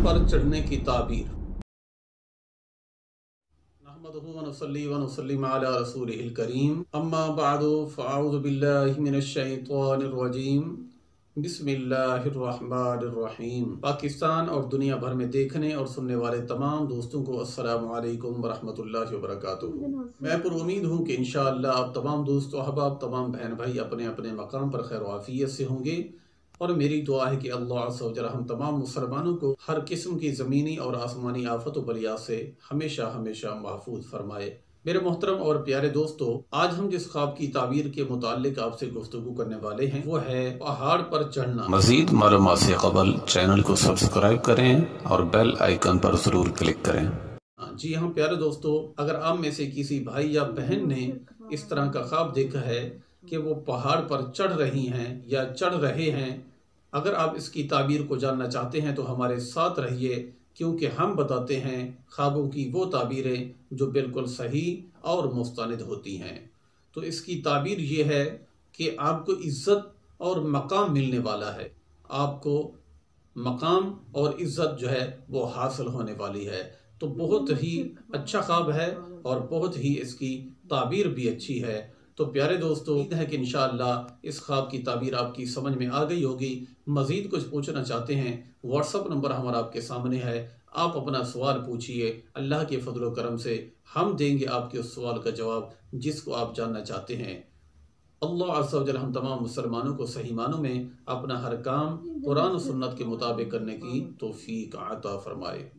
पर चढ़ने की ताबीर। नहमदुहु व नुसल्ली व नुसल्लिम अला रसूलिहिल करीम, अम्मा बअदु फ़अऊज़ु बिल्लाहि मिनश शैतानिर रजीम, बिस्मिल्लाहिर्रहमानिर्रहीम। पाकिस्तान और दुनिया भर में देखने और सुनने वाले तमाम दोस्तों को अस्सलामु अलैकुम वरहमतुल्लाहि वबरकातुहू। मैं पुरुमीद हूँ कि इंशाअल्लाह आप तमाम दोस्त अहबाब, तमाम बहन भाई अपने अपने मकाम पर खैर आफियत से होंगे, और मेरी दुआ है कि अल्लाह अज़्ज़ व जल हम तमाम मुसलमानों को हर किस्म की ज़मीनी और आसमानी आफत व बलिया से हमेशा हमेशा महफूज फरमाए। मेरे मोहतरम और प्यारे दोस्तों, आज हम जिस ख्वाब की ताबीर के मुताल्लिक आपसे गुफ्तगू करने वाले हैं वो है पहाड़ पर चढ़ना। मज़ीद मालूमात से क़बल चैनल को सब्सक्राइब करें और बेल आइकन पर ज़रूर क्लिक करें। जी हाँ प्यारे दोस्तों, अगर आप में से किसी भाई या बहन ने इस तरह का ख्वाब देखा है कि वो पहाड़ पर चढ़ रही हैं या चढ़ रहे हैं, अगर आप इसकी ताबीर को जानना चाहते हैं तो हमारे साथ रहिए, क्योंकि हम बताते हैं ख्वाबों की वो ताबीरें जो बिल्कुल सही और मुस्तनिद होती हैं। तो इसकी ताबीर ये है कि आपको इज़्ज़त और मकाम मिलने वाला है, आपको मकाम और इज़्ज़त जो है वो हासिल होने वाली है। तो बहुत ही अच्छा ख्वाब है और बहुत ही इसकी ताबीर भी अच्छी है। तो प्यारे दोस्तों, उम्मीद है कि इंशाअल्लाह इस ख्वाब की ताबीर आपकी समझ में आ गई होगी। मज़ीद कुछ पूछना चाहते हैं, व्हाट्सअप नंबर हमारा आपके सामने है, आप अपना सवाल पूछिए। अल्लाह के फजल व करम से हम देंगे आपके उस सवाल का जवाब जिसको आप जानना चाहते हैं। अल्लाह अज़्ज़ व जल हम तमाम मुसलमानों को सही मानों में अपना हर काम कुरान और सुन्नत के मुताबिक करने की तौफीक अता फरमाए।